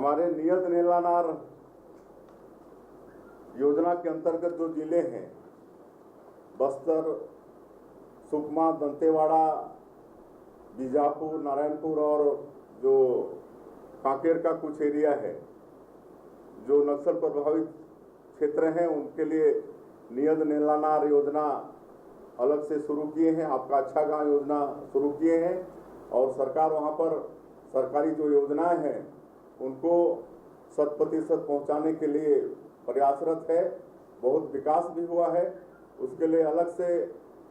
हमारे नियत नीलानार योजना के अंतर्गत जो जिले हैं बस्तर, सुकमा, दंतेवाड़ा, बीजापुर, नारायणपुर और जो कांकेर का कुछ एरिया है जो नक्सल प्रभावित क्षेत्र हैं उनके लिए नियत नीलानार योजना अलग से शुरू किए हैं। आपका अच्छा गांव योजना शुरू किए हैं और सरकार वहां पर सरकारी जो योजनाएं हैं उनको 100% पहुंचाने के लिए प्रयासरत है। बहुत विकास भी हुआ है। उसके लिए अलग से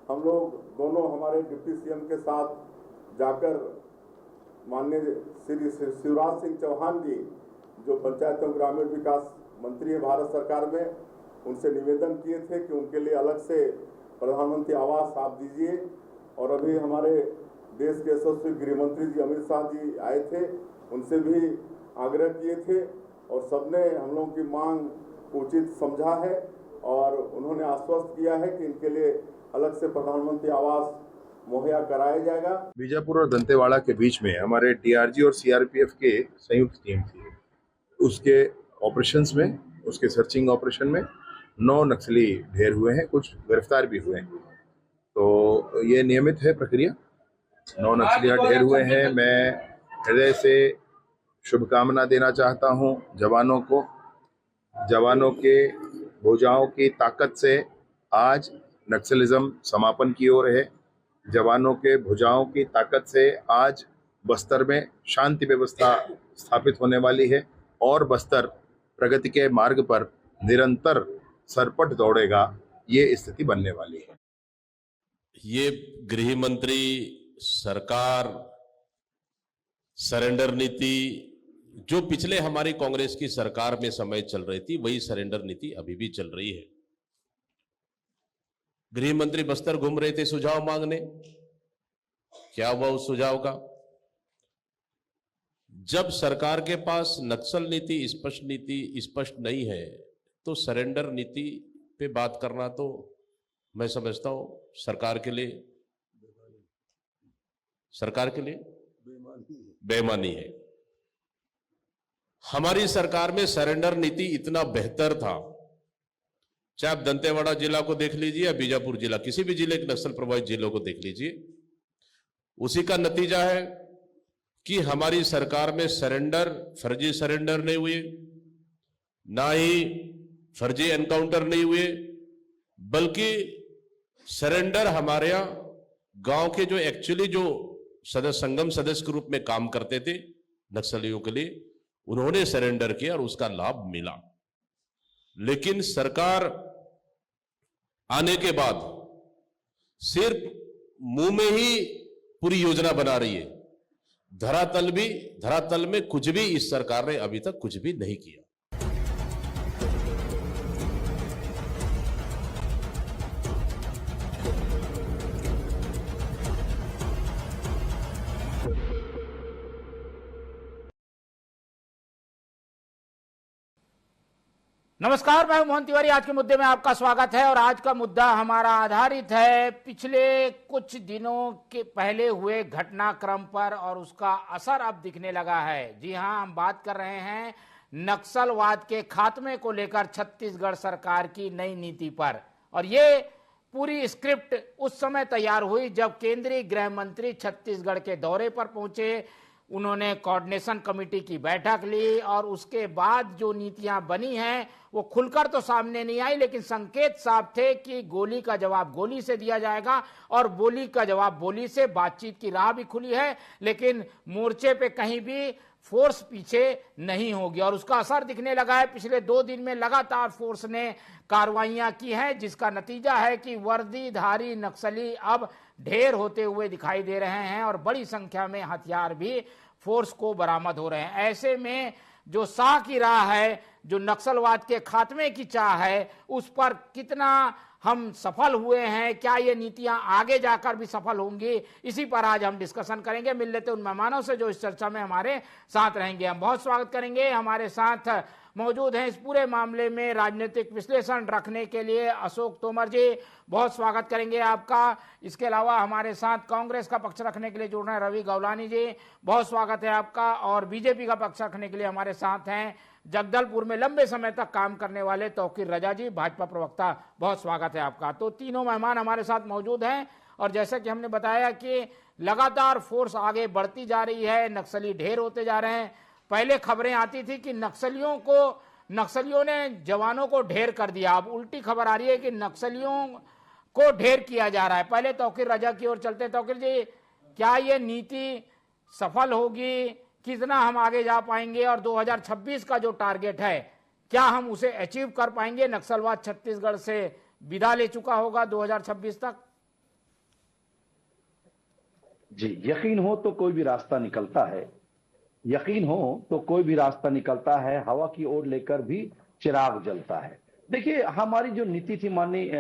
हम लोग दोनों हमारे डिप्टी सीएम के साथ जाकर माननीय श्री शिवराज सिंह चौहान जी जो पंचायत एवं ग्रामीण विकास मंत्री है भारत सरकार में, उनसे निवेदन किए थे कि उनके लिए अलग से प्रधानमंत्री आवास आप दीजिए। और अभी हमारे देश के यशस्वी गृह मंत्री जी अमित शाह जी आए थे, उनसे भी आग्रह किए थे और सबने हम लोगों की मांग उचित समझा है और उन्होंने आश्वस्त किया है कि इनके लिए अलग से प्रधानमंत्री आवास मुहैया कराया जाएगा। बीजापुर और दंतेवाड़ा के बीच में हमारे डीआरजी और सीआरपीएफ के संयुक्त टीम थी। उसके ऑपरेशंस में, उसके सर्चिंग ऑपरेशन में 9 नक्सली ढेर हुए हैं, कुछ गिरफ्तार भी हुए हैं। तो ये नियमित है प्रक्रिया। 9 नक्सली ढेर हुए हैं। मैं हृदय से शुभकामना देना चाहता हूं जवानों को। जवानों के भुजाओं की ताकत से आज नक्सलिज्म समापन की ओर है। जवानों के भुजाओं की ताकत से आज बस्तर में शांति व्यवस्था स्थापित होने वाली है और बस्तर प्रगति के मार्ग पर निरंतर सरपट दौड़ेगा। ये स्थिति बनने वाली है। ये गृह मंत्री सरकार सरेंडर नीति जो पिछले हमारी कांग्रेस की सरकार में समय चल रही थी वही सरेंडर नीति अभी भी चल रही है। गृह मंत्री बस्तर घूम रहे थे सुझाव मांगने। क्या हुआ उस सुझाव का? जब सरकार के पास नक्सल नीति स्पष्ट नहीं है तो सरेंडर नीति पे बात करना तो मैं समझता हूं सरकार के लिए बेईमानी है। हमारी सरकार में सरेंडर नीति इतना बेहतर था, चाहे आप दंतेवाड़ा जिला को देख लीजिए या बीजापुर जिला, किसी भी जिले के नक्सल प्रभावित जिलों को देख लीजिए, उसी का नतीजा है कि हमारी सरकार में फर्जी सरेंडर नहीं हुए, ना ही फर्जी एनकाउंटर नहीं हुए, बल्कि सरेंडर हमारे यहां गांव के जो एक्चुअली जो संगम सदस्य के रूप में काम करते थे नक्सलियों के लिए, उन्होंने सरेंडर किया और उसका लाभ मिला। लेकिन सरकार आने के बाद सिर्फ मुंह में ही पूरी योजना बना रही है, धरातल में कुछ भी इस सरकार ने अभी तक कुछ भी नहीं किया। नमस्कार, मैं मोहन तिवारी। आज के मुद्दे में आपका स्वागत है और आज का मुद्दा हमारा आधारित है पिछले कुछ दिनों के पहले हुए घटनाक्रम पर और उसका असर अब दिखने लगा है। जी हां, हम बात कर रहे हैं नक्सलवाद के खात्मे को लेकर छत्तीसगढ़ सरकार की नई नीति पर। और ये पूरी स्क्रिप्ट उस समय तैयार हुई जब केंद्रीय गृह मंत्री छत्तीसगढ़ के दौरे पर पहुंचे। उन्होंने कोऑर्डिनेशन कमेटी की बैठक ली और उसके बाद जो नीतियां बनी हैं वो खुलकर तो सामने नहीं आई, लेकिन संकेत साफ थे कि गोली का जवाब गोली से दिया जाएगा और बोली का जवाब बोली से। बातचीत की राह भी खुली है, लेकिन मोर्चे पे कहीं भी फोर्स पीछे नहीं होगी और उसका असर दिखने लगा है। पिछले 2 दिन में लगातार फोर्स ने कार्रवाइयां की हैं, जिसका नतीजा है कि वर्दीधारी नक्सली अब ढेर होते हुए दिखाई दे रहे हैं और बड़ी संख्या में हथियार भी फोर्स को बरामद हो रहे हैं। ऐसे में जो शाह की राह है, जो नक्सलवाद के खात्मे की चाह है, उस पर कितना हम सफल हुए हैं, क्या ये नीतियां आगे जाकर भी सफल होंगी, इसी पर आज हम डिस्कशन करेंगे। मिल लेते उन मेहमानों से जो इस चर्चा में हमारे साथ रहेंगे। हम बहुत स्वागत करेंगे हमारे साथ मौजूद हैं इस पूरे मामले में राजनीतिक विश्लेषण रखने के लिए। अशोक तोमर जी, बहुत स्वागत करेंगे आपका। इसके अलावा हमारे साथ कांग्रेस का पक्ष रखने के लिए जुड़ रहे हैं रवि गौलानी जी, बहुत स्वागत है आपका। और बीजेपी का पक्ष रखने के लिए हमारे साथ हैं जगदलपुर में लंबे समय तक काम करने वाले तौकीर रजा जी, भाजपा प्रवक्ता, बहुत स्वागत है आपका। तो तीनों मेहमान हमारे साथ मौजूद हैं और जैसा कि हमने बताया कि लगातार फोर्स आगे बढ़ती जा रही है, नक्सली ढेर होते जा रहे हैं। पहले खबरें आती थी कि नक्सलियों ने जवानों को ढेर कर दिया, अब उल्टी खबर आ रही है कि नक्सलियों को ढेर किया जा रहा है। पहले तौकीर रजा की ओर चलते। तौकीर जी, क्या ये नीति सफल होगी? कितना हम आगे जा पाएंगे? और 2026 का जो टारगेट है, क्या हम उसे अचीव कर पाएंगे? नक्सलवाद छत्तीसगढ़ से विदा ले चुका होगा 2026 तक? जी, यकीन हो तो कोई भी रास्ता निकलता है, यकीन हो तो कोई भी रास्ता निकलता है, हवा की ओर लेकर भी चिराग जलता है। देखिए, हमारी जो नीति थी माननीय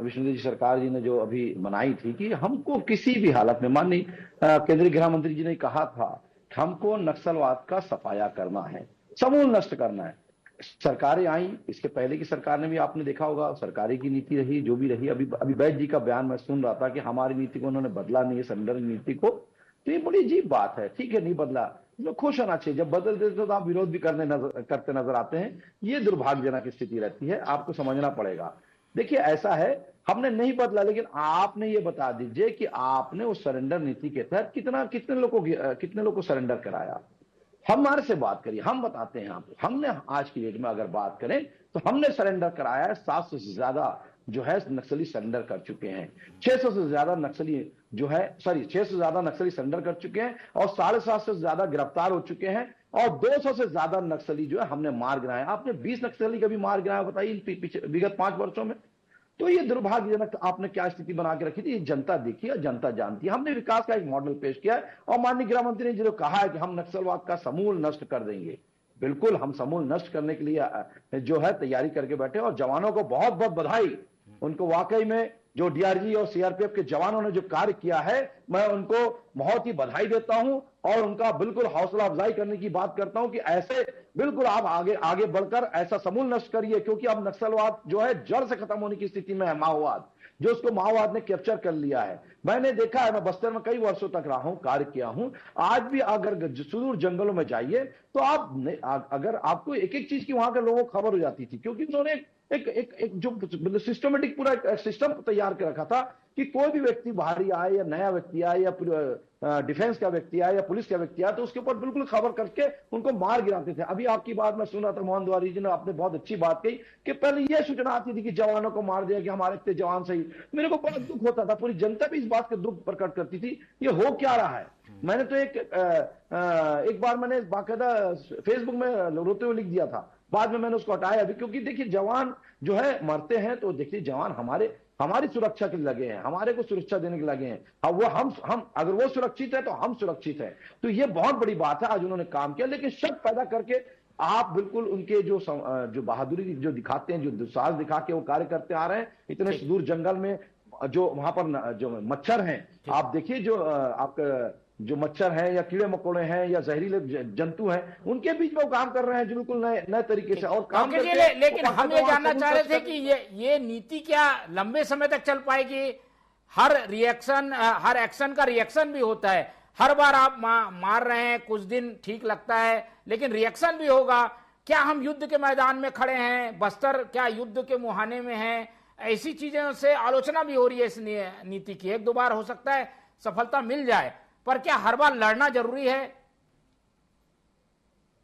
विष्णुदेव जी सरकार जी ने जो अभी बनाई थी कि हमको किसी भी हालत में, माननीय केंद्रीय गृह मंत्री जी ने कहा था, हमको नक्सलवाद का सफाया करना है, समूल नष्ट करना है। सरकारें आई, इसके पहले की सरकार ने भी आपने देखा होगा, सरकारी की नीति रही जो भी रही। अभी वैद्य जी का बयान मैं सुन रहा था कि हमारी नीति को उन्होंने बदला नहीं है, सरेंडर नीति को। तो ये बड़ी अजीब बात है। ठीक है, नहीं बदला, तो खुश होना चाहिए। जब बदल देते तो आप विरोध भी करते नजर आते हैं। ये दुर्भाग्यजनक स्थिति रहती है, आपको समझना पड़ेगा। देखिए, ऐसा है, हमने नहीं बदला, लेकिन आपने ये बता दीजिए कि आपने उस सरेंडर नीति के तहत कितने लोग को सरेंडर कराया। हमारे से बात करिए, हम बताते हैं आपको। हमने आज की डेट में अगर बात करें तो हमने सरेंडर कराया है 700 से ज्यादा जो है नक्सली सरेंडर कर चुके हैं। 600 से ज्यादा नक्सली जो है 600 से ज्यादा नक्सली सरेंडर कर चुके हैं और 750 से ज्यादा गिरफ्तार हो चुके हैं और 200 से ज्यादा नक्सली जो है हमने मार गिराया। आपने 20 नक्सली का भी मार गिराया, बताइए, विगत 5 वर्षों में। तो ये दुर्भाग्यजनक आपने क्या स्थिति बना के रखी थी, ये जनता देखी है, जनता जानती है। हमने विकास का एक मॉडल पेश किया है और माननीय गृह मंत्री ने जो कहा है कि हम नक्सलवाद का समूल नष्ट कर देंगे, बिल्कुल हम समूल नष्ट करने के लिए जो है तैयारी करके बैठे। और जवानों को बहुत बहुत बधाई, उनको वाकई में जो डीआरजी और सीआरपीएफ के जवानों ने जो कार्य किया है, मैं उनको बहुत ही बधाई देता हूं और उनका बिल्कुल हौसला अफजाई करने की बात करता हूं कि ऐसे बिल्कुल आप आगे बढ़कर ऐसा समूल नष्ट करिए, क्योंकि अब नक्सलवाद जो है जड़ से खत्म होने की स्थिति में है। माओवाद जो उसको माओवाद ने कैप्चर कर लिया है, मैंने देखा है, मैं बस्तर में कई वर्षों तक रहा हूं, कार्य किया हूं। आज भी अगर सुदूर जंगलों में जाइए तो अगर आपको एक एक चीज की वहां के लोगों को खबर हो जाती थी, क्योंकि उन्होंने एक जो सिस्टमेटिक पूरा सिस्टम तैयार कर रखा था कि कोई भी व्यक्ति बाहरी आए या नया व्यक्ति आए या डिफेंस का व्यक्ति आए या पुलिस का व्यक्ति आए तो उसके ऊपर बिल्कुल खबर करके उनको मार गिराते थे। अभी आपकी बात मैं सुन रहा था, मोहन तिवारी जी ने, आपने बहुत अच्छी बात कही कि पहले यह सूचना आती थी कि जवानों को मार दिया, कि हमारे इतने जवान सही। मेरे को बड़ा दुख होता था, पूरी जनता भी इस बात का दुख प्रकट करती थी, ये हो क्या रहा है। मैंने तो एक बार मैंने बाकायदा फेसबुक में रोते हुए लिख दिया था, बाद में मैंने उसको हटाया भी, क्योंकि देखिए जवान जो है मरते हैं तो देखिए जवान हमारी सुरक्षा के लिए लगे हैं, हमारे को सुरक्षा देने के लगे हैं। अब वो हम अगर वो सुरक्षित है तो हम सुरक्षित हैं। तो ये बहुत बड़ी बात है, आज उन्होंने काम किया। लेकिन शक पैदा करके आप बिल्कुल उनके जो बहादुरी जो दिखाते हैं, जो दुस्साहस दिखा के वो कार्य करते आ रहे हैं इतने सुदूर जंगल में, जो वहां पर जो मच्छर हैं, आप देखिए जो आपका जो मच्छर हैं या कीड़े मकोड़े हैं या जहरीले जंतु हैं, उनके बीच में वो काम कर रहे हैं बिल्कुल नए तरीके से। और काम लेकिन हम ये जानना चाह रहे थे कि ये नीति क्या लंबे समय तक चल पाएगी? हर एक्शन का रिएक्शन भी होता है। हर बार आप मार रहे हैं, कुछ दिन ठीक लगता है, लेकिन रिएक्शन भी होगा। क्या हम युद्ध के मैदान में खड़े हैं? बस्तर क्या युद्ध के मुहाने में है? ऐसी चीजों से आलोचना भी हो रही है इस नीति की। 1-2 बार हो सकता है सफलता मिल जाए, पर क्या हर बार लड़ना जरूरी है?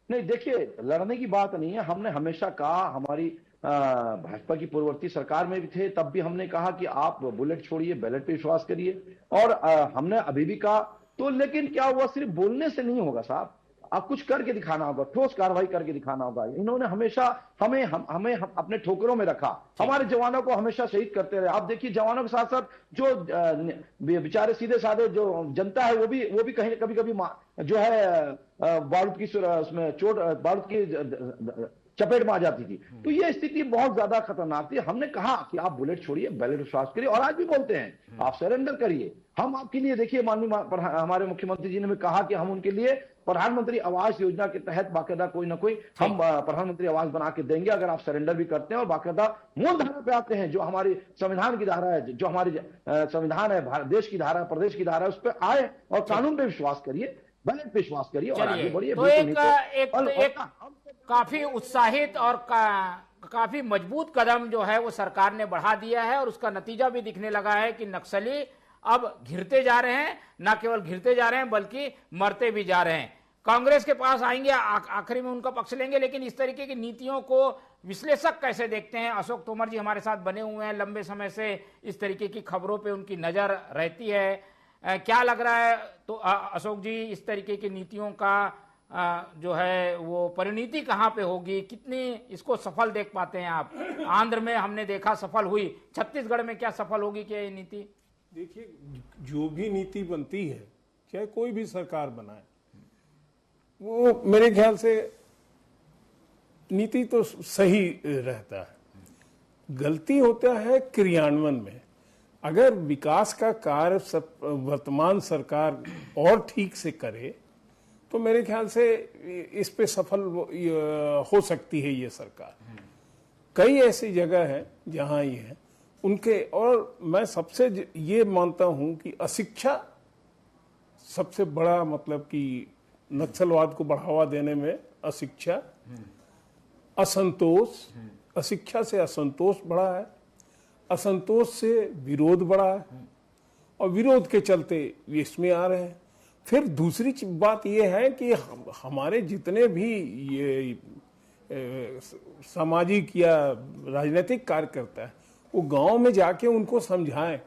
नहीं, देखिए, लड़ने की बात नहीं है। हमने हमेशा कहा, हमारी भाजपा की पूर्ववर्ती सरकार में भी थे, तब भी हमने कहा कि आप बुलेट छोड़िए, बैलेट पे विश्वास करिए। और हमने अभी भी कहा। तो लेकिन क्या हुआ, सिर्फ बोलने से नहीं होगा साहब, आप कुछ करके दिखाना होगा, ठोस कार्रवाई करके दिखाना होगा। इन्होंने हमेशा हमें अपने ठोकरों में रखा, हमारे जवानों को हमेशा शहीद करते रहे। आप देखिए, जवानों के साथ साथ जो बेचारे सीधे साधे जो जनता है वो भी कहीं कभी जो है बारूद की उसमें चोट, बारूद की चपेट में आ जाती थी। तो ये स्थिति बहुत ज्यादा खतरनाक थी। हमने कहा कि आप बुलेट छोड़िए, बैलेट विश्वास करिए, और आज भी बोलते हैं आप सरेंडर करिए। हम आपके लिए, देखिए, माननीय हमारे मुख्यमंत्री जी ने भी कहा कि हम उनके लिए प्रधानमंत्री आवास योजना के तहत बाकायदा कोई ना कोई हम प्रधानमंत्री आवास बना के देंगे अगर आप सरेंडर भी करते हैं और बाकायदा मूल धारा पे आते हैं, जो हमारी संविधान की धारा है, जो हमारी संविधान है, देश की धारा, प्रदेश की धारा है, उस पर आए और कानून पे विश्वास करिए, बैलेट पे विश्वास करिए और आगे बढ़िए। तो एक काफी उत्साहित और काफी मजबूत कदम जो है वो सरकार ने बढ़ा दिया है और उसका नतीजा भी दिखने लगा है कि नक्सली अब घिरते जा रहे हैं, न केवल घिरते जा रहे हैं बल्कि मरते भी जा रहे हैं। कांग्रेस के पास आएंगे, आखिरी में उनका पक्ष लेंगे, लेकिन इस तरीके की नीतियों को विश्लेषक कैसे देखते हैं? अशोक तोमर जी हमारे साथ बने हुए हैं, लंबे समय से इस तरीके की खबरों पे उनकी नजर रहती है। क्या लग रहा है तो अशोक जी, इस तरीके की नीतियों का जो है वो परिणति कहाँ पे होगी, कितनी इसको सफल देख पाते हैं आप? आंध्र में हमने देखा सफल हुई, छत्तीसगढ़ में क्या सफल होगी क्या ये नीति? देखिए, जो भी नीति बनती है, चाहे कोई भी सरकार बनाए, वो मेरे ख्याल से नीति तो सही रहता है, गलती होता है क्रियान्वयन में। अगर विकास का कार्य वर्तमान सरकार और ठीक से करे तो मेरे ख्याल से इस पे सफल हो सकती है ये सरकार। कई ऐसी जगह है जहां ये है उनके, और मैं सबसे ये मानता हूं कि अशिक्षा सबसे बड़ा, मतलब कि नक्सलवाद को बढ़ावा देने में अशिक्षा, असंतोष, अशिक्षा से असंतोष बढ़ा है, असंतोष से विरोध बढ़ा है और विरोध के चलते इसमें आ रहे हैं। फिर दूसरी बात यह है कि हमारे जितने भी ये सामाजिक या राजनीतिक कार्यकर्ता है वो गांव में जाके उनको समझाएं।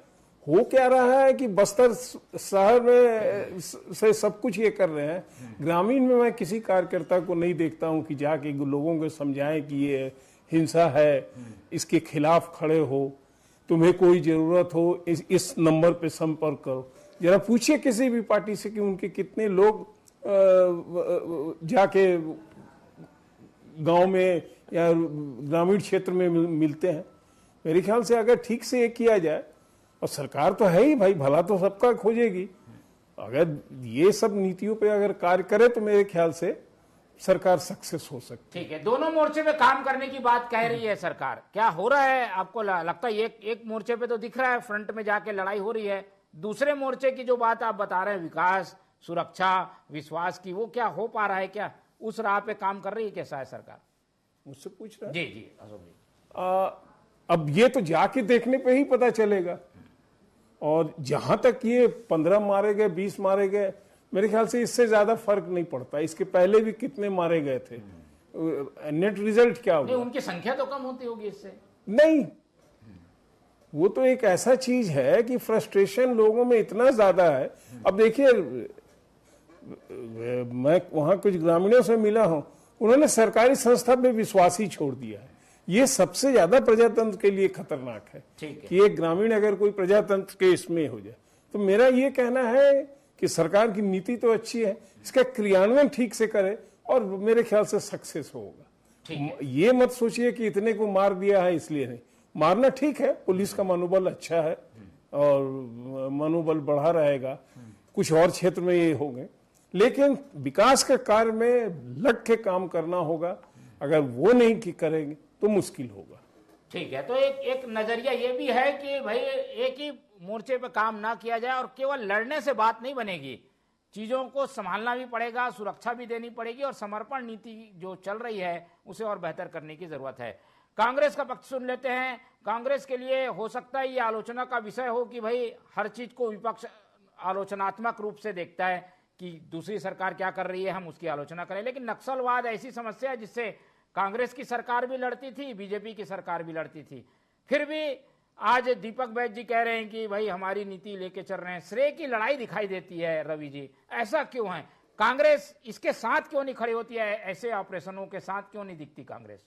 हो क्या रहा है कि बस्तर शहर में से सब कुछ ये कर रहे हैं, ग्रामीण में मैं किसी कार्यकर्ता को नहीं देखता हूं कि जाके लोगों को समझाएं कि ये हिंसा है, इसके खिलाफ खड़े हो, तुम्हें कोई जरूरत हो इस नंबर पे संपर्क करो। जरा पूछिए किसी भी पार्टी से कि उनके कितने लोग जाके गांव में या ग्रामीण क्षेत्र में मिलते हैं। मेरे ख्याल से अगर ठीक से ये किया जाए, और सरकार तो है ही भाई, भला तो सबका खोजेगी, अगर ये सब नीतियों पे अगर कार्य करे तो मेरे ख्याल से सरकार सक्सेस हो सकती है। ठीक है, दोनों मोर्चे पे काम करने की बात कह रही है सरकार, क्या हो रहा है आपको लगता है? एक मोर्चे पे तो दिख रहा है फ्रंट में जाके लड़ाई हो रही है, दूसरे मोर्चे की जो बात आप बता रहे हैं विकास, सुरक्षा, विश्वास की, वो क्या हो पा रहा है? क्या उस राह पे काम कर रही है? कैसा है सरकार? मुझसे पूछ रहा है? जी जी अशोक जी। अब ये तो जाके देखने पे ही पता चलेगा। और जहां तक ये 15 मारे गए, 20 मारे गए, मेरे ख्याल से इससे ज्यादा फर्क नहीं पड़ता। इसके पहले भी कितने मारे गए थे, नेट रिजल्ट क्या होगा? उनकी संख्या तो कम होती होगी इससे? नहीं, वो तो एक ऐसा चीज है कि फ्रस्ट्रेशन लोगों में इतना ज्यादा है। अब देखिए, मैं वहां कुछ ग्रामीणों से मिला हूं, उन्होंने सरकारी संस्था पे विश्वास ही छोड़ दिया है। ये सबसे ज्यादा प्रजातंत्र के लिए खतरनाक है कि एक ग्रामीण अगर कोई प्रजातंत्र के इसमें हो जाए। तो मेरा ये कहना है कि सरकार की नीति तो अच्छी है, इसका क्रियान्वयन ठीक से करे और मेरे ख्याल से सक्सेस होगा। ये मत सोचिए कि इतने को मार दिया है इसलिए नहीं, मारना ठीक है, पुलिस का मनोबल अच्छा है और मनोबल बढ़ा रहेगा, कुछ और क्षेत्र में ये हो गए, लेकिन विकास के कार्य में लग के काम करना होगा। अगर वो नहीं करेंगे तो मुश्किल होगा। ठीक है, तो एक नजरिया ये भी है कि भाई एक ही मोर्चे पे काम ना किया जाए और केवल लड़ने से बात नहीं बनेगी, चीजों को संभालना भी पड़ेगा, सुरक्षा भी देनी पड़ेगी और समर्पण नीति जो चल रही है उसे और बेहतर करने की जरूरत है। कांग्रेस का पक्ष सुन लेते हैं। कांग्रेस के लिए हो सकता है ये आलोचना का विषय हो कि भाई हर चीज को विपक्ष आलोचनात्मक रूप से देखता है कि दूसरी सरकार क्या कर रही है, हम उसकी आलोचना करें, लेकिन नक्सलवाद ऐसी समस्या है जिससे कांग्रेस की सरकार भी लड़ती थी, बीजेपी की सरकार भी लड़ती थी। फिर भी आज दीपक बैज जी कह रहे हैं कि भाई हमारी नीति लेके चल रहे हैं, श्रेय की लड़ाई दिखाई देती है। रवि जी, ऐसा क्यों है? कांग्रेस इसके साथ क्यों नहीं खड़ी होती है? ऐसे ऑपरेशनों के साथ क्यों नहीं दिखती कांग्रेस?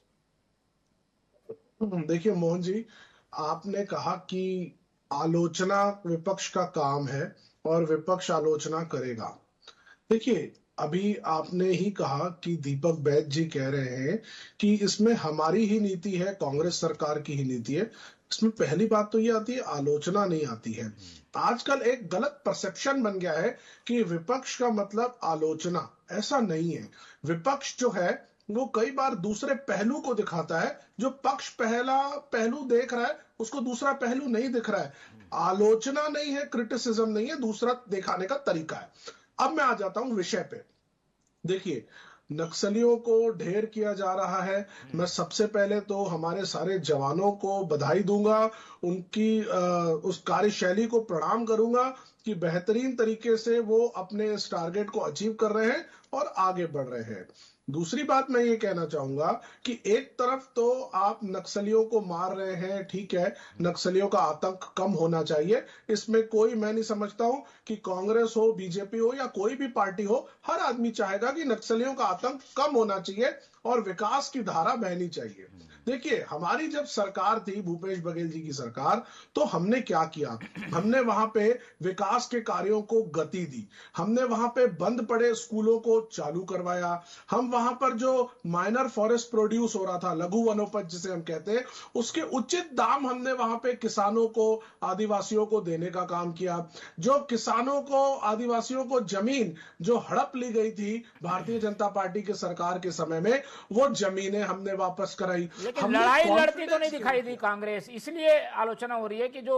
देखिए मोहन जी, आपने कहा कि आलोचना विपक्ष का काम है और विपक्ष आलोचना करेगा। देखिए, अभी आपने ही कहा कि दीपक बैद जी कह रहे हैं कि इसमें हमारी ही नीति है, कांग्रेस सरकार की ही नीति है। इसमें पहली बात तो ये आती है, आलोचना नहीं आती है। आजकल एक गलत परसेप्शन बन गया है कि विपक्ष का मतलब आलोचना, ऐसा नहीं है। विपक्ष जो है वो कई बार दूसरे पहलू को दिखाता है, जो पक्ष पहला पहलू देख रहा है उसको दूसरा पहलू नहीं दिख रहा है। आलोचना नहीं है, क्रिटिसिज्म नहीं है, दूसरा दिखाने का तरीका है। अब मैं आ जाता हूं विषय पे। देखिए, नक्सलियों को ढेर किया जा रहा है। मैं सबसे पहले तो हमारे सारे जवानों को बधाई दूंगा, उनकी उस कार्यशैली को प्रणाम करूंगा कि बेहतरीन तरीके से वो अपने इस टारगेट को अचीव कर रहे हैं और आगे बढ़ रहे हैं। दूसरी बात मैं ये कहना चाहूंगा कि एक तरफ तो आप नक्सलियों को मार रहे हैं, ठीक है, नक्सलियों का आतंक कम होना चाहिए, इसमें कोई, मैं नहीं समझता हूं कि कांग्रेस हो, बीजेपी हो या कोई भी पार्टी हो, हर आदमी चाहेगा कि नक्सलियों का आतंक कम होना चाहिए और विकास की धारा बहनी चाहिए। देखिए, हमारी जब सरकार थी, भूपेश बघेल जी की सरकार, तो हमने क्या किया? हमने वहां पे विकास के कार्यों को गति दी। हमने वहां पे बंद पड़े स्कूलों को चालू करवाया। हम वहां पर जो माइनर फॉरेस्ट प्रोड्यूस हो रहा था, लघु वनोपज जिसे हम कहते हैं, उसके उचित दाम हमने वहां पे किसानों को, आदिवासियों को देने का काम किया। जो किसानों को, आदिवासियों को जमीन जो हड़प ली गई थी भारतीय जनता पार्टी के सरकार के समय में, वो जमीनें हमने वापस कराई। लेकिन लड़ाई लड़ती तो नहीं दिखाई दी कांग्रेस, इसलिए आलोचना हो रही है कि जो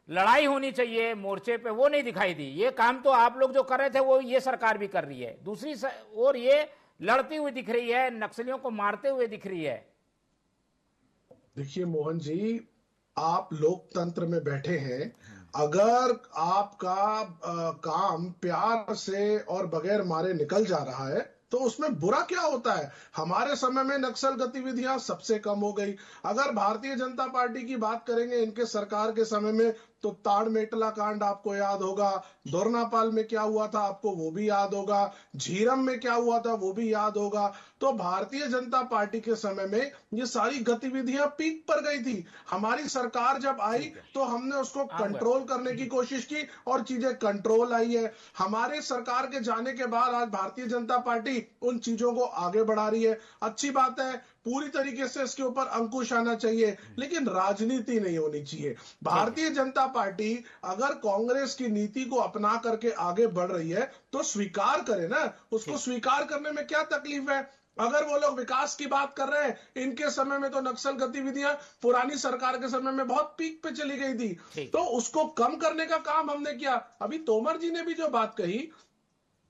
लड़ाई होनी चाहिए मोर्चे पे वो नहीं दिखाई दी। ये काम तो आप लोग जो कर रहे थे वो ये सरकार भी कर रही है, दूसरी और ये लड़ती हुई दिख रही है, नक्सलियों को मारते हुए दिख रही है। देखिए मोहन जी, आप लोकतंत्र में बैठे हैं, अगर आपका काम प्यार से और बगैर मारे निकल जा रहा है तो उसमें बुरा क्या होता है? हमारे समय में नक्सल गतिविधियां सबसे कम हो गई। अगर भारतीय जनता पार्टी की बात करेंगे इनके सरकार के समय में, तो ताड़मेटला कांड आपको याद होगा, दोरनापाल में क्या हुआ था आपको वो भी याद होगा, झीरम में क्या हुआ था वो भी याद होगा। तो भारतीय जनता पार्टी के समय में ये सारी गतिविधियां पीक पर गई थी। हमारी सरकार जब आई तो हमने उसको कंट्रोल करने की कोशिश की और चीजें कंट्रोल आई है। हमारे सरकार के जाने के बाद आज भारतीय जनता पार्टी उन चीजों को आगे बढ़ा रही है। अच्छी बात है, पूरी तरीके से इसके ऊपर अंकुश आना चाहिए, लेकिन राजनीति नहीं होनी चाहिए। भारतीय जनता पार्टी अगर कांग्रेस की नीति को अपना करके आगे बढ़ रही है तो स्वीकार करे ना, उसको स्वीकार करने में क्या तकलीफ है? अगर वो लोग विकास की बात कर रहे हैं, इनके समय में तो नक्सल गतिविधियां पुरानी सरकार के समय में बहुत पीक पे चली गई थी, तो उसको कम करने का काम हमने किया। अभी तोमर जी ने भी जो बात कही,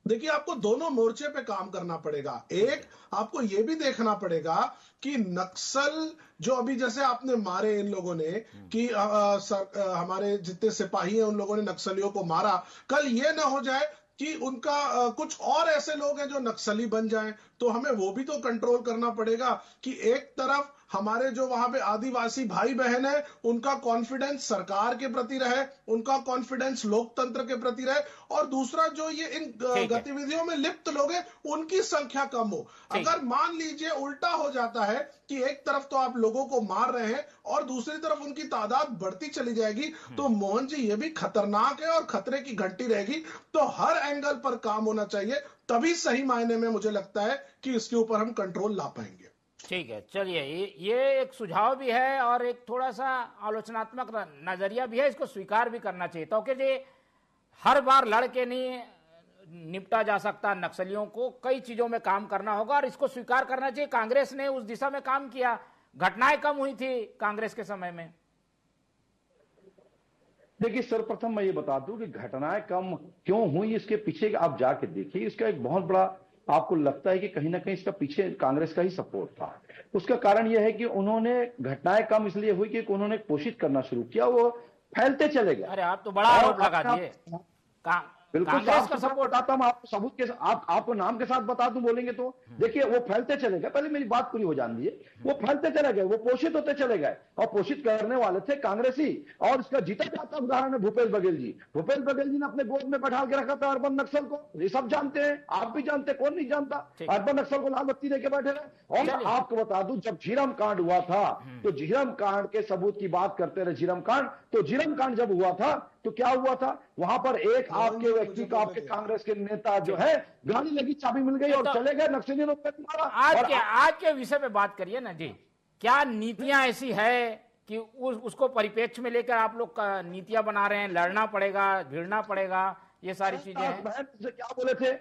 देखिए, आपको दोनों मोर्चे पे काम करना पड़ेगा। एक, आपको यह भी देखना पड़ेगा कि नक्सल जो अभी जैसे आपने मारे इन लोगों ने कि हमारे जितने सिपाही हैं उन लोगों ने नक्सलियों को मारा, कल ये ना हो जाए कि उनका कुछ और ऐसे लोग हैं जो नक्सली बन जाएं। तो हमें वो भी तो कंट्रोल करना पड़ेगा कि एक तरफ हमारे जो वहां पे आदिवासी भाई बहन है उनका कॉन्फिडेंस सरकार के प्रति रहे, उनका कॉन्फिडेंस लोकतंत्र के प्रति रहे, और दूसरा जो ये इन गतिविधियों में लिप्त लोग हैं उनकी संख्या कम हो। अगर मान लीजिए उल्टा हो जाता है कि एक तरफ तो आप लोगों को मार रहे हैं और दूसरी तरफ उनकी तादाद बढ़ती चली जाएगी, तो मोहन जी ये भी खतरनाक है और खतरे की घंटी रहेगी। तो हर एंगल पर काम होना चाहिए, तभी सही मायने में मुझे लगता है कि इसके ऊपर हम कंट्रोल ला पाएंगे। ठीक है, चलिए, ये एक सुझाव भी है और एक थोड़ा सा आलोचनात्मक नजरिया भी है, इसको स्वीकार भी करना चाहिए। तो कि हर बार लड़के नहीं निपटा जा सकता नक्सलियों को, कई चीजों में काम करना होगा और इसको स्वीकार करना चाहिए। कांग्रेस ने उस दिशा में काम किया, घटनाएं कम हुई थी कांग्रेस के समय में। देखिए, सर्वप्रथम मैं ये बता दूं कि घटनाएं कम क्यों हुई, इसके पीछे आप जाके देखिए। इसका एक बहुत बड़ा, आपको लगता है कि कहीं ना कहीं इसका पीछे कांग्रेस का ही सपोर्ट था। उसका कारण यह है कि उन्होंने, घटनाएं कम इसलिए हुई कि उन्होंने कोशिश करना शुरू किया, वो फैलते चले गए। अरे आप तो बड़ा आरोप लगा दिए। बिल्कुल कांग्रेस का सपोर्ट आता, मैं आपको सबूत के आपको नाम के साथ बता दूं, बोलेंगे तो देखिए वो फैलते चले गए। पहले मेरी बात पूरी हो जान दीजिए। वो फैलते चले गए, वो पोषित होते चले गए, और पोषित करने वाले थे कांग्रेसी। और इसका जीता जाता उदाहरण है भूपेश बघेल जी। भूपेश बघेल जी ने अपने गोद में बैठा के रखा था अर्बन नक्सल को, ये सब जानते हैं, आप भी जानते हैं, कौन नहीं जानता। अर्बन नक्सल को लाल बत्ती लेके बैठे रहे। और आपको बता दूं, जब झीरम कांड हुआ था तो झीरम कांड के सबूत की बात करते रहे। झीरम कांड जब हुआ था तो क्या हुआ था वहां पर एक आपके व्यक्ति का, आपके कांग्रेस के नेता जो है, गाड़ी लगी, चाबी मिल गई और चले गए, नक्सलियों ने मारा। आज के विषय पे बात करिए ना जी, क्या नीतियां ऐसी है कि उसको परिप्रेक्ष्य में लेकर आप लोग नीतियां बना रहे हैं, लड़ना पड़ेगा, भिड़ना पड़ेगा, ये सारी चीजें हैं? क्या बोले थे,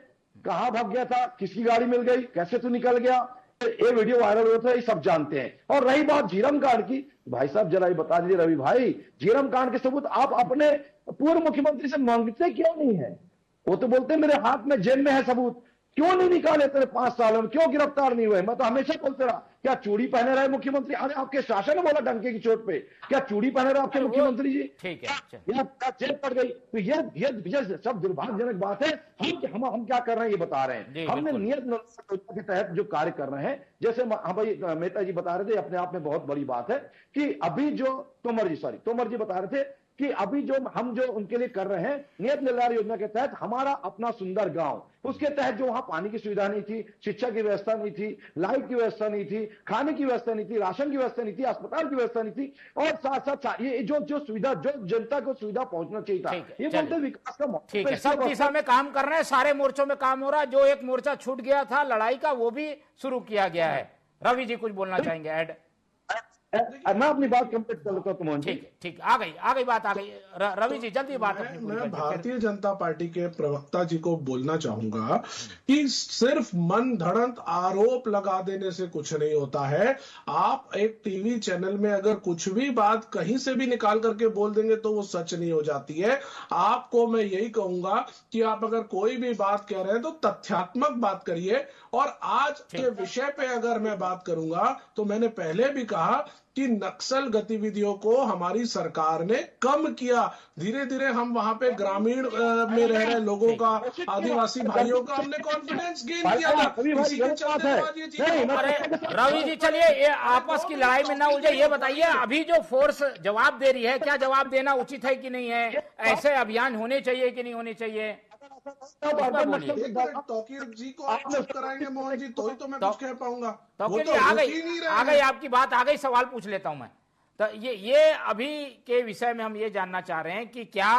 कहां भाग गया था, किसकी गाड़ी मिल गई, कैसे तू निकल गया, ये वीडियो वायरल हुआ था, ये सब जानते हैं। और रही बात झीरम कांड की, भाई साहब जरा ये बता दीजिए रवि भाई, झीरम कांड के सबूत आप अपने पूर्व मुख्यमंत्री से मांगते क्यों नहीं है? वो तो बोलते मेरे हाथ में, जेल में है सबूत, क्यों नहीं निकाले तेरे 5 सालों में, क्यों गिरफ्तार नहीं हुए? मैं तो हमेशा बोलते रहा, क्या चूड़ी पहने रहे मुख्यमंत्री? अरे आपके शासन ने बोला डंके की चोट पे, क्या चूड़ी पहने रहे आपके मुख्यमंत्री जी? ठीक है, जेल पड़ गई। तो ये सब दुर्भाग्यजनक बात है। हम क्या कर रहे हैं ये बता रहे हैं। हमने नियत योजना के तहत जो कार्य कर रहे हैं, जैसे भाई मेहता जी बता रहे थे, अपने आप में बहुत बड़ी बात है कि अभी जो तोमर जी बता रहे थे कि अभी जो हम जो उनके लिए कर रहे हैं नियत निर्धारण योजना के तहत, हमारा अपना सुंदर गांव, उसके तहत जो वहां पानी की सुविधा नहीं थी, शिक्षा की व्यवस्था नहीं थी, लाइट की व्यवस्था नहीं थी, खाने की व्यवस्था नहीं थी, राशन की व्यवस्था नहीं थी, अस्पताल की व्यवस्था नहीं थी, और साथ साथ ये जो सुविधा, जो जनता को सुविधा पहुंचना चाहिए था, ये बोलते विकास का। ठीक है, सब दिशा में काम कर रहे हैं, सारे मोर्चों में काम हो रहा है। जो एक मोर्चा छूट गया था लड़ाई का, वो भी शुरू किया गया है। रवि जी कुछ बोलना चाहेंगे? ऐड मैं अपनी बात कंप्लीट कर लेता हूं। ठीक, आ गई बात, आ गई। रवि जी जल्दी बात अपनी पूरी मैं करिए। भारतीय जनता पार्टी के प्रवक्ता जी को बोलना चाहूंगा कि सिर्फ मन धड़ंत आरोप लगा देने से कुछ नहीं होता है। आप एक टीवी चैनल में अगर कुछ भी बात कहीं से भी निकाल करके बोल देंगे तो वो सच नहीं हो जाती है। आपको मैं यही कहूंगा कि आप अगर कोई भी बात कह रहे हैं तो तथ्यात्मक बात करिए। और आज के विषय पे अगर मैं बात करूंगा तो मैंने पहले भी कहा कि नक्सल गतिविधियों को हमारी सरकार ने कम किया। धीरे धीरे हम वहां पे ग्रामीण में रह रहे लोगों का, आदिवासी भाइयों का हमने कॉन्फिडेंस गेन किया था। इसी के चलते आज ये चीजें। रवि जी चलिए, ये आपस की लड़ाई में ना उलझे, ये बताइए अभी जो फोर्स जवाब दे रही है, क्या जवाब देना उचित है कि नहीं है? ऐसे अभियान होने चाहिए कि नहीं होने चाहिए? तौकीर जी को आप चुप कराएंगे मोहन जी, तो ही तो मैं कुछ कह पाऊंगा। तो आ गई आपकी बात, आ गई। सवाल पूछ लेता हूं मैं। तो ये अभी के विषय में हम ये जानना चाह रहे हैं कि क्या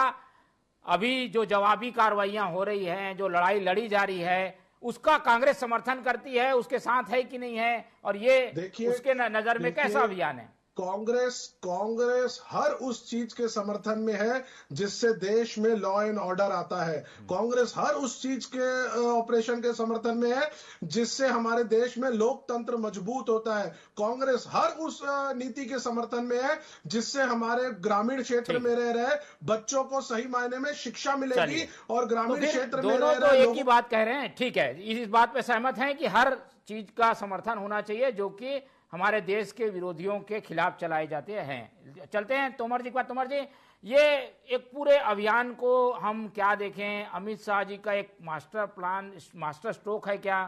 अभी जो जवाबी कार्रवाइयां हो रही हैं, जो लड़ाई लड़ी जा रही है, उसका कांग्रेस समर्थन करती है, उसके साथ है कि नहीं है? और ये उसके नजर में कैसा अभियान है? कांग्रेस हर उस चीज के समर्थन में है जिससे देश में लॉ एंड ऑर्डर आता है। कांग्रेस हर उस चीज के ऑपरेशन के समर्थन में है जिससे हमारे देश में लोकतंत्र मजबूत होता है। कांग्रेस हर उस नीति के समर्थन में है जिससे हमारे ग्रामीण क्षेत्र में रह रहे बच्चों को सही मायने में शिक्षा मिलेगी और ग्रामीण क्षेत्र में रह रहे एक ही बात कह रहे हैं। ठीक है, इस बात पे सहमत हैं कि हर चीज का समर्थन होना चाहिए जो कि हमारे देश के विरोधियों के खिलाफ चलाए जाते हैं। चलते हैं तोमर जी के बाद। तोमर जी, ये एक पूरे अभियान को हम क्या देखें? अमित शाह जी का एक मास्टर प्लान, मास्टर स्ट्रोक है क्या?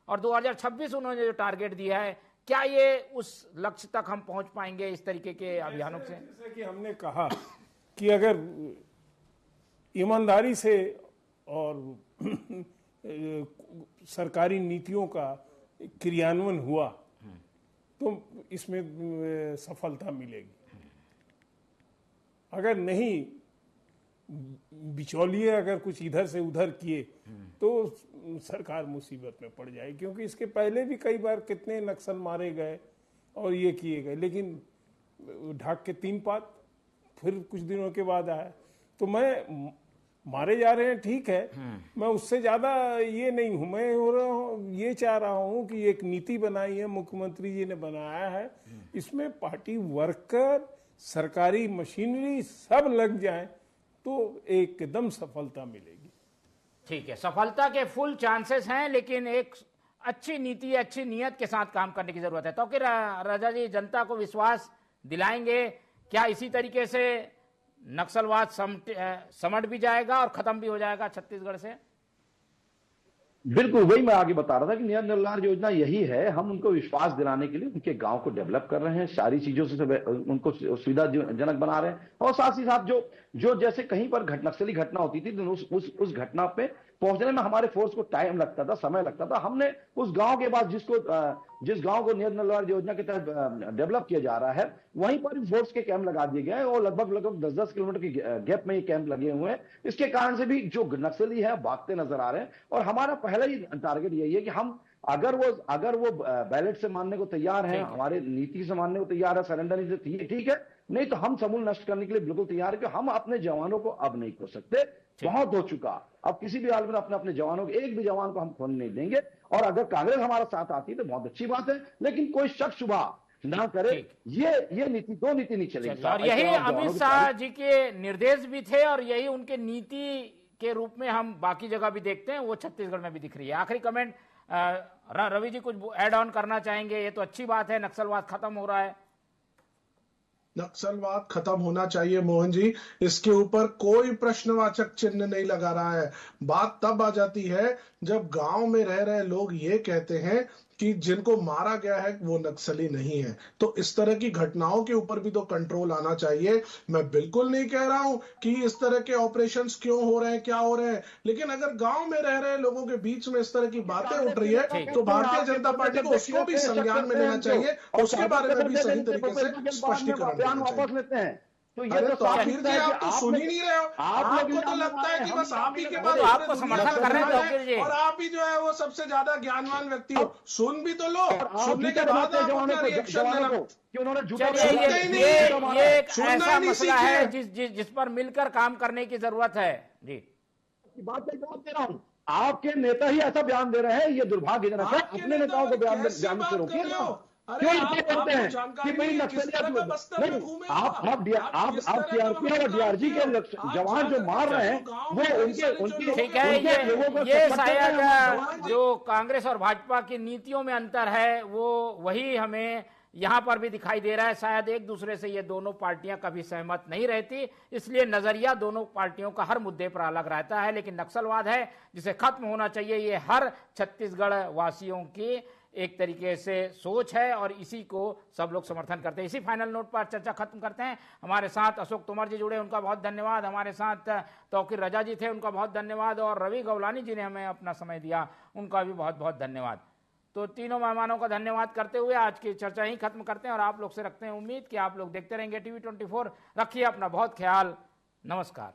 और 2026 उन्होंने जो टारगेट दिया है, क्या ये उस लक्ष्य तक हम पहुंच पाएंगे इस तरीके के अभियानों से? जैसे कि हमने कहा कि अगर ईमानदारी से और सरकारी नीतियों का क्रियान्वयन हुआ तो इसमें सफलता मिलेगी। अगर नहीं, बिचौलिए अगर कुछ इधर से उधर किए तो सरकार मुसीबत में पड़ जाए, क्योंकि इसके पहले भी कई बार कितने नक्सल मारे गए और ये किए गए, लेकिन ढाक के 3 पात फिर कुछ दिनों के बाद आया। तो मैं मारे जा रहे हैं, ठीक है, मैं उससे ज्यादा ये नहीं हूं। मैं हो रहा हूं, ये चाह रहा हूं कि एक नीति बनाई है, मुख्यमंत्री जी ने बनाया है, इसमें पार्टी वर्कर, सरकारी मशीनरी सब लग जाए तो एकदम सफलता मिलेगी। ठीक है, सफलता के फुल चांसेस हैं, लेकिन एक अच्छी नीति, अच्छी नियत के साथ काम करने की जरूरत है। तो फिर राजा जी जनता को विश्वास दिलाएंगे क्या इसी तरीके से नक्सलवाद समट भी जाएगा और खत्म भी हो जाएगा छत्तीसगढ़ से? बिल्कुल, वही मैं आगे बता रहा था कि नियत निर्धारण योजना यही है। हम उनको विश्वास दिलाने के लिए उनके गांव को डेवलप कर रहे हैं, सारी चीजों से उनको सुविधाजनक बना रहे हैं, और साथ ही साथ जो जैसे कहीं पर नक्सली घटना होती थी तो उस घटना पे पहुंचने में हमारे फोर्स को टाइम लगता था, समय लगता था। हमने उस गांव के बाद जिस गांव को नियत नलवार योजना के तहत डेवलप किया जा रहा है, वहीं पर फोर्स के कैंप लगा दिए गए हैं और लगभग 10-10 किलोमीटर के गैप में ये कैंप लगे हुए हैं। इसके कारण से भी जो नक्सली है भागते नजर आ रहे हैं। और हमारा पहला ही टारगेट यही है कि हम अगर वो बैलेट से मानने को तैयार है, हमारे नीति से मानने को तैयार है, सरेंडर नीति ठीक है, नहीं तो हम समूल नष्ट करने के लिए बिल्कुल तैयार है। कि हम अपने जवानों को अब नहीं खो सकते, बहुत हो चुका। अब किसी भी हाल में अपने जवानों को, एक भी जवान को हम खोने नहीं देंगे। और अगर कांग्रेस हमारा साथ आती है तो बहुत अच्छी बात है, लेकिन कोई शक शुबा ना करे। ये नीति, दो नीति नहीं चलेगी। और यही अमित शाह जी के निर्देश भी थे और यही उनके नीति के रूप में हम बाकी जगह भी देखते हैं, वो छत्तीसगढ़ में भी दिख रही है। आखिरी कमेंट रवि जी, कुछ ऐड ऑन करना चाहेंगे? ये तो अच्छी बात है, नक्सलवाद खत्म हो रहा है। नक्सलवाद खत्म होना चाहिए मोहन जी, इसके ऊपर कोई प्रश्नवाचक चिन्ह नहीं लगा रहा है। बात तब आ जाती है जब गांव में रह रहे लोग ये कहते हैं कि जिनको मारा गया है वो नक्सली नहीं है। तो इस तरह की घटनाओं के ऊपर भी तो कंट्रोल आना चाहिए। मैं बिल्कुल नहीं कह रहा हूं कि इस तरह के ऑपरेशंस क्यों हो रहे हैं, क्या हो रहे हैं, लेकिन अगर गांव में रह रहे लोगों के बीच में इस तरह की बातें उठ रही है तो भारतीय जनता पार्टी को उसको भी संज्ञान में लेना चाहिए, उसके बारे में भी सही तरीके से स्पष्टीकरण वापस लेते हैं। तो ये तो आखिर जी आप तो सुन ही नहीं रहे हो। आपको तो लगता है कि बस आप ही के बाद आपको समर्थन कर रहे हैं और आप ही जो है वो सबसे ज्यादा ज्ञानवान व्यक्ति हो। सुन भी तो लो, सुनने के बाद आप अपना रिएक्शन देना। ये एक ऐसा मसला है जिस पर मिलकर काम करने की जरूरत है। जी, बात मैं जवाब दे रहा हूँ। आपके नेता ही ऐसा बयान दे रहे हैं, ये दुर्भाग्यजनक है। अपने नेताओं को बयान से रोकिए ना। क्यों ये बोलते हैं कि भाई नक्सलियत नहीं? आप सीआरपीएफ और डीआरजी के जवान जो मार रहे हैं वो उनके ठीक है। ये शायद जो कांग्रेस और भाजपा की नीतियों में अंतर है वो वही हमें यहां पर भी दिखाई दे रहा है। शायद एक दूसरे से ये दोनों पार्टियां कभी सहमत नहीं रहती, इसलिए नजरिया दोनों पार्टियों का हर मुद्दे पर अलग रहता है। लेकिन नक्सलवाद है जिसे खत्म होना चाहिए, ये हर छत्तीसगढ़ वासियों की एक तरीके से सोच है और इसी को सब लोग समर्थन करते हैं। इसी फाइनल नोट पर चर्चा खत्म करते हैं। हमारे साथ अशोक तोमर जी जुड़े, उनका बहुत धन्यवाद। हमारे साथ तौकीर रजा जी थे, उनका बहुत धन्यवाद। और रवि गौलानी जी ने हमें अपना समय दिया, उनका भी बहुत बहुत धन्यवाद। तो तीनों मेहमानों का धन्यवाद करते हुए आज की चर्चा यहीं खत्म करते हैं और आप लोग से रखते हैं उम्मीद कि आप लोग देखते रहेंगे TV24। रखिए अपना बहुत ख्याल। नमस्कार।